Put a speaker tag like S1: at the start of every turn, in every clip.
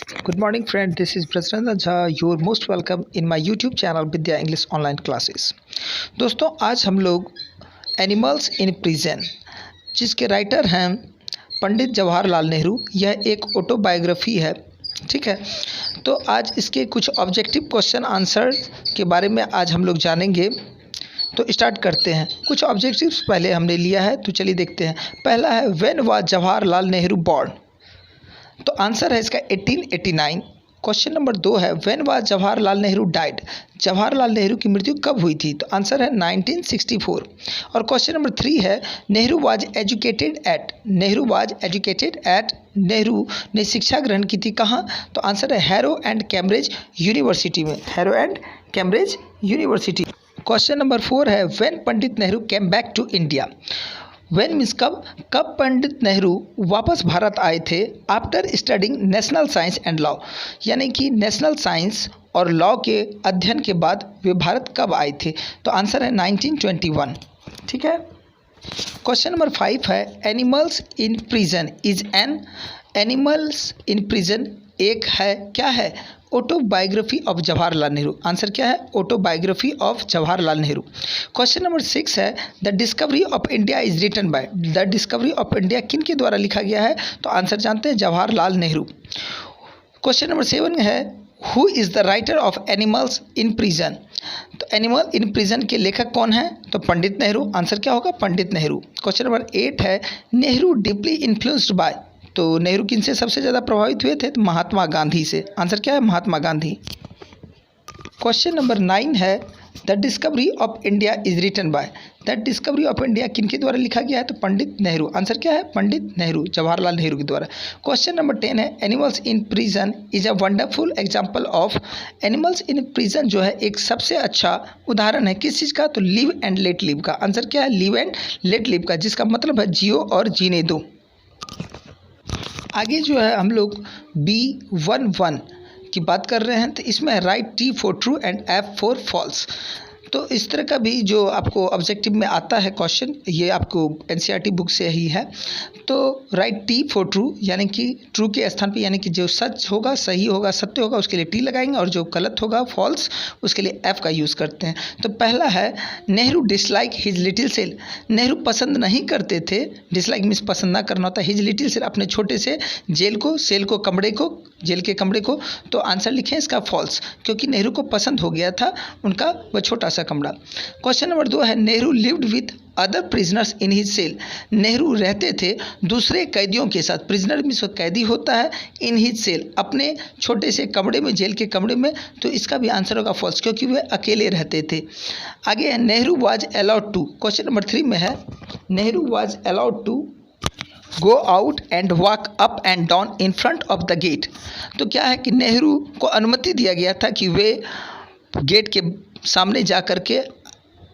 S1: Good morning, friend. This is Prasanna Jha. You're most welcome in my YouTube channel Vidya English Online Classes. दोस्तों आज हम लोग animals in prison जिसके writer हैं पंडित जवाहरलाल नेहरू, यह एक ऑटोबायोग्राफी है। ठीक है, तो आज इसके कुछ ऑब्जेक्टिव क्वेश्चन आंसर के बारे में आज हम लोग जानेंगे। तो स्टार्ट करते हैं। कुछ ऑब्जेक्टिव्स पहले हमने लिया है, तो चलिए देखते हैं। पहला है when was Jawaharlal Nehru born, तो आंसर है इसका 1889। क्वेश्चन नंबर 2 है when was Jawaharlal Nehru died, Jawaharlal Nehru की मृत्यु कब हुई थी, तो आंसर है 1964। और क्वेश्चन नंबर 3 है Nehru was educated at, Nehru ने शिक्षा ग्रहण की थी कहाँ, तो आंसर है हैरो एंड कैम्ब्रिज यूनिवर्सिटी में, Harrow and Cambridge University. Question number 4 है when Pandit Nehru came back to India, when means कब पंडित नेहरू वापस भारत आए थे। After studying national science and law, यानी कि नेशनल साइंस और लॉ के अध्ययन के बाद वे भारत कब आए थे, तो आंसर है 1921। ठीक है। क्वेश्चन नंबर 5 है animals in prison is an, animals in prison एक है, क्या है, autobiography of Jawaharlal Nehru. Answer क्या है, autobiography of Jawaharlal Nehru. Question number 6 है the discovery of India is written by, the discovery of India किन के द्वारा लिखा गया है, तो आंसर जानते हैं जवाहरलाल नेहरू। क्वेश्चन नंबर 7 है who is the writer of animals in prison, तो एनिमल इन प्रिजन के लेखक कौन है, तो पंडित नेहरू। आंसर क्या होगा, पंडित नेहरू। क्वेश्चन नंबर 8 है नेहरू डीपली इन्फ्लुएंस्ड बाय, तो नेहरू किन से सबसे ज़्यादा प्रभावित हुए थे, तो महात्मा गांधी से। आंसर क्या है, महात्मा गांधी। क्वेश्चन नंबर 9 है the discovery of India is written by, the discovery of India किन के द्वारा लिखा गया है, तो पंडित नेहरू। आंसर क्या है, पंडित नेहरू, जवाहरलाल नेहरू के द्वारा। क्वेश्चन नंबर 10 है animals in prison is a wonderful example of, animals in prison जो है एक सबसे अच्छा उदाहरण है किस चीज़ का, तो लिव एंड लेट लिव का। आंसर क्या है, लिव एंड लेट लिव का, जिसका मतलब है जियो और जीने दो। आगे जो है हम लोग B11 की बात कर रहे हैं, तो इसमें है write T for true and F for false. तो इस तरह का भी जो आपको ऑब्जेक्टिव में आता है क्वेश्चन, ये आपको NCERT बुक से ही है। तो राइट T फॉर ट्रू, यानी कि ट्रू के स्थान पे, यानी कि जो सच होगा, सही होगा, सत्य होगा, उसके लिए T लगाएंगे, और जो गलत होगा, फॉल्स, उसके लिए F का यूज़ करते हैं। तो पहला है Nehru dislike his little cell, Nehru पसंद नहीं करते थे, डिसलाइक मीन्स पसंद ना करना होता, हिज लिटिल सेल अपने छोटे से जेल को, सेल को, कमरे को, जेल के कमरे को। तो आंसर लिखें इसका फॉल्स, क्योंकि नेहरू को पसंद हो गया था उनका वह छोटा सा कमरा। क्वेश्चन नंबर 2 है Nehru lived with other prisoners in his cell, Nehru रहते थे दूसरे कैदियों के साथ, प्रिजनर मीन्स कैदी होता है, इन हिज सेल अपने छोटे से कमरे में, जेल के कमरे में। तो इसका भी आंसर होगा फॉल्स, क्योंकि वे अकेले रहते थे। आगे है Nehru was allowed to, question number 3 में है Nehru was allowed to go out and walk up and down in front of the gate, तो क्या है कि नेहरू को अनुमति दिया गया था कि वे गेट के सामने जा कर के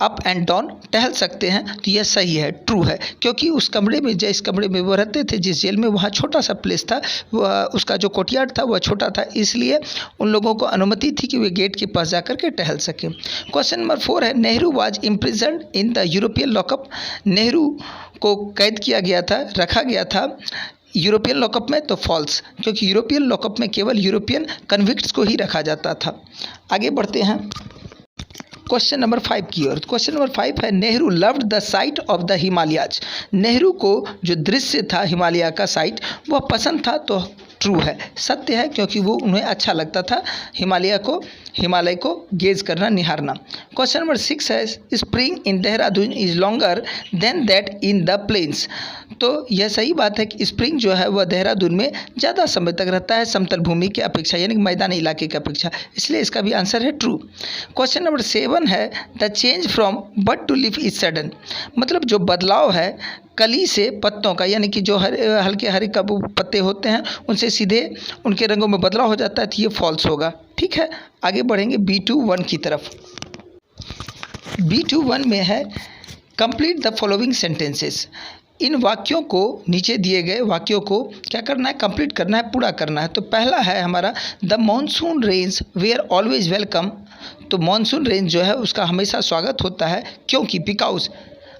S1: अप एंड डाउन टहल सकते हैं। तो यह सही है, ट्रू है, क्योंकि उस कमरे में, जिस कमरे में वो रहते थे, जिस जेल में, वहाँ छोटा सा प्लेस था, वह उसका जो कोर्टयार्ड था वह छोटा था, इसलिए उन लोगों को अनुमति थी कि वे गेट के पास जा कर के टहल सकें। क्वेश्चन नंबर 4 है Nehru was imprisoned in the European lockup, Nehru को कैद किया गया था, रखा गया था यूरोपियन लॉकअप में, तो फॉल्स, क्योंकि यूरोपियन लॉकअप में केवल यूरोपियन कन्विक्ट्स को ही रखा जाता था। आगे बढ़ते हैं क्वेश्चन नंबर 5 की ओर। क्वेश्चन नंबर 5 है Nehru loved the site of the Himalayas, Nehru को जो दृश्य था हिमालय का साइट वह पसंद था, तो ट्रू है, सत्य है, क्योंकि वो उन्हें अच्छा लगता था हिमालय को गेज करना, निहारना। क्वेश्चन नंबर 6 है spring in Dehradun is longer than that in the plains, तो यह सही बात है कि स्प्रिंग जो है वह देहरादून में ज़्यादा समय तक रहता है समतल भूमि के अपेक्षा, यानी कि मैदानी इलाके की अपेक्षा, इसलिए इसका भी आंसर है ट्रू। क्वेश्चन नंबर 7 है the change from bud to leaf is sudden, मतलब जो बदलाव है कली से पत्तों का, यानी कि जो हल्के हरे पत्ते होते हैं उनसे सीधे उनके रंगों में बदलाव हो जाता है, तो ये फॉल्स होगा। ठीक है, आगे बढ़ेंगे B21 की तरफ। B21 में है कंप्लीट द फॉलोइंग सेंटेंसेस, इन वाक्यों को, नीचे दिए गए वाक्यों को क्या करना है, कंप्लीट करना है, पूरा करना है। तो पहला है हमारा the monsoon rains were always welcome, तो मॉनसून रेंज जो है उसका हमेशा स्वागत होता है, क्योंकि बिकॉज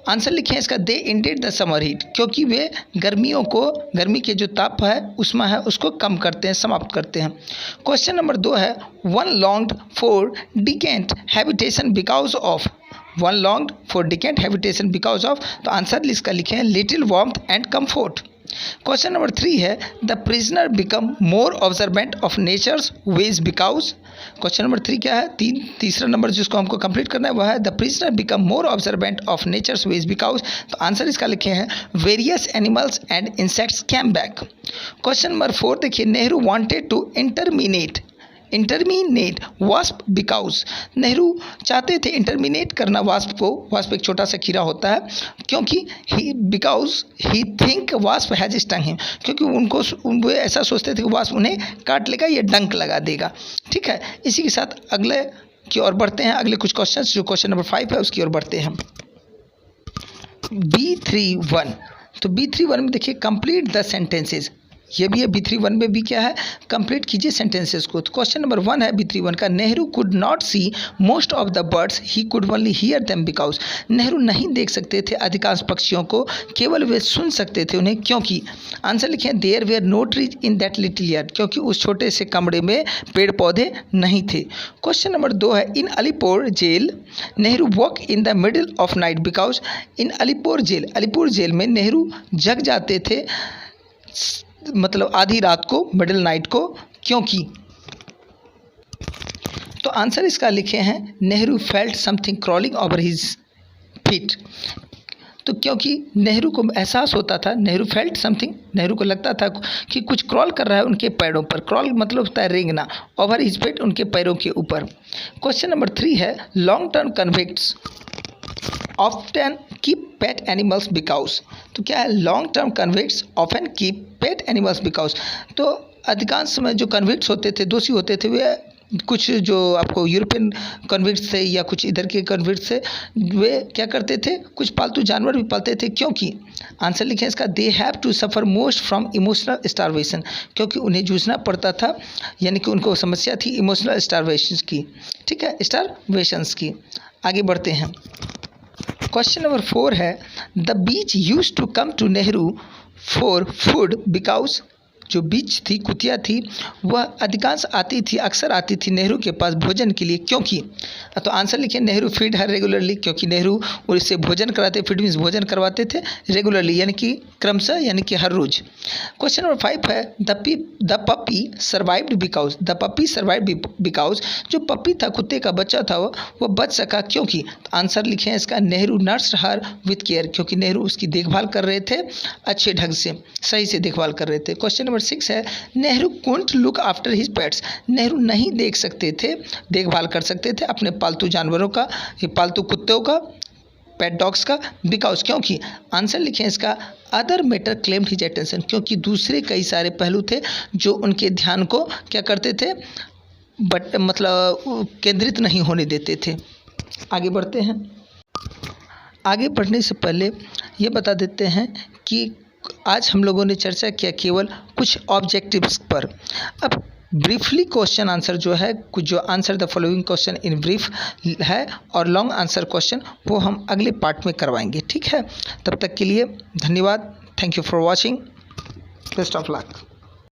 S1: आंसर लिखें इसका, दे इंडेड द समर हीट, क्योंकि वे गर्मी के जो ताप है उष्मा है उसको कम करते हैं, समाप्त करते हैं। क्वेश्चन नंबर 2 है, one longed for decent habitation because of, one longed for decent habitation because of, तो आंसर इसका लिखें little warmth and comfort. Question number 3 है, the prisoner become more observant of nature's ways because, question number 3 क्या है, तीसरा number जिसको हमको complete करना है वह है, the prisoner become more observant of nature's ways because, तो आंसर इसका लिखे हैं various animals and insects came back. Question number 4 देखिए, Nehru wanted to exterminate wasp because, Nehru चाहते थे इंटरमिनेट करना वास्प को, वास्प एक छोटा सा कीड़ा होता है, क्योंकि because he think wasp has stung him, क्योंकि वो ऐसा सोचते थे कि वास्प उन्हें काट लेगा, ये डंक लगा देगा। ठीक है, इसी के साथ अगले की ओर बढ़ते हैं, अगले कुछ क्वेश्चन जो क्वेश्चन नंबर 5 है उसकी ओर बढ़ते हैं। B31, तो B31 में देखिए कंप्लीट द सेंटेंसेज, ये भी है B31 में भी क्या है, कंप्लीट कीजिए सेंटेंसेस को। तो क्वेश्चन नंबर 1 है B31 का, Nehru could not see most of the birds he could only hear them because, Nehru नहीं देख सकते थे अधिकांश पक्षियों को, केवल वे सुन सकते थे उन्हें, क्योंकि। आंसर लिखें, there were no trees in that little yard, क्योंकि उस छोटे से कमरे में पेड़ पौधे नहीं थे। क्वेश्चन नंबर 2 है, in Alipur jail Nehru walk in the middle of night because, in Alipur jail में नेहरू जग जाते थे, मतलब आधी रात को, मिडिल नाइट को, क्योंकि। तो आंसर इसका लिखे हैं, Nehru felt something crawling over his feet, तो क्योंकि नेहरू को एहसास होता था, नेहरू फेल्ट समथिंग, नेहरू को लगता था कि कुछ क्रॉल कर रहा है उनके पैरों पर, क्रॉल मतलब होता है रेंगना, ओवर हिज फीट उनके पैरों के ऊपर। क्वेश्चन नंबर 3 है, long term convicts often keep pet animals because, तो क्या है, long term convicts often keep pet animals because, तो अधिकांश समय जो कन्विक्ट्स होते थे, दोषी होते थे, वे कुछ जो आपको यूरोपियन कन्विक्ट्स थे या कुछ इधर के कन्विक्ट्स थे, वे क्या करते थे, कुछ पालतू जानवर भी पालते थे, क्योंकि। आंसर लिखें इसका, they have to suffer most from emotional starvation, क्योंकि उन्हें जूझना पड़ता था, यानी कि उनको समस्या थी इमोशनल स्टारवेशन की। ठीक है, स्टारवेशंस की। आगे बढ़ते हैं, क्वेश्चन नंबर 4 है, the bees used to come to Nehru for food because, जो बीच थी, कुतिया थी, वह अधिकांश आती थी, अक्सर आती थी नेहरू के पास भोजन के लिए, क्योंकि। तो आंसर लिखें, नेहरू फीड हर रेगुलरली, क्योंकि नेहरू उससे भोजन कराते, फीड मीन्स भोजन करवाते थे, रेगुलरली यानी कि क्रमशः, यानी कि हर रोज। क्वेश्चन नंबर 5 है, the puppy survived because, the puppy survived because, जो पपी था, कुत्ते का बच्चा था, वो बच सका, क्योंकि। तो आंसर लिखें इसका, Nehru nursed her with care, क्योंकि नेहरू उसकी देखभाल कर रहे थे अच्छे ढंग से, सही से देखभाल कर रहे थे। क्वेश्चन नंबर 6 है, Nehru couldn't look after his pets, Nehru नहीं देख सकते थे, देखभाल कर सकते थे अपने पालतू जानवरों का, पालतू कुत्तों का, पेट डॉग्स का, बिकॉज, क्योंकि। आंसर लिखें इसका, other matter claimed his attention, क्योंकि दूसरे कई सारे पहलू थे जो उनके ध्यान को क्या करते थे, मतलब केंद्रित नहीं होने देते थे। आगे बढ़ते हैं, आगे बढ़ने से पहले ये बता देते हैं कि आज हम लोगों ने चर्चा किया केवल कुछ ऑब्जेक्टिव्स पर। अब ब्रीफली क्वेश्चन आंसर जो है, कुछ जो answer the following question in brief है, और लॉन्ग आंसर क्वेश्चन वो हम अगले पार्ट में करवाएंगे। ठीक है, तब तक के लिए धन्यवाद, thank you for watching, best of luck.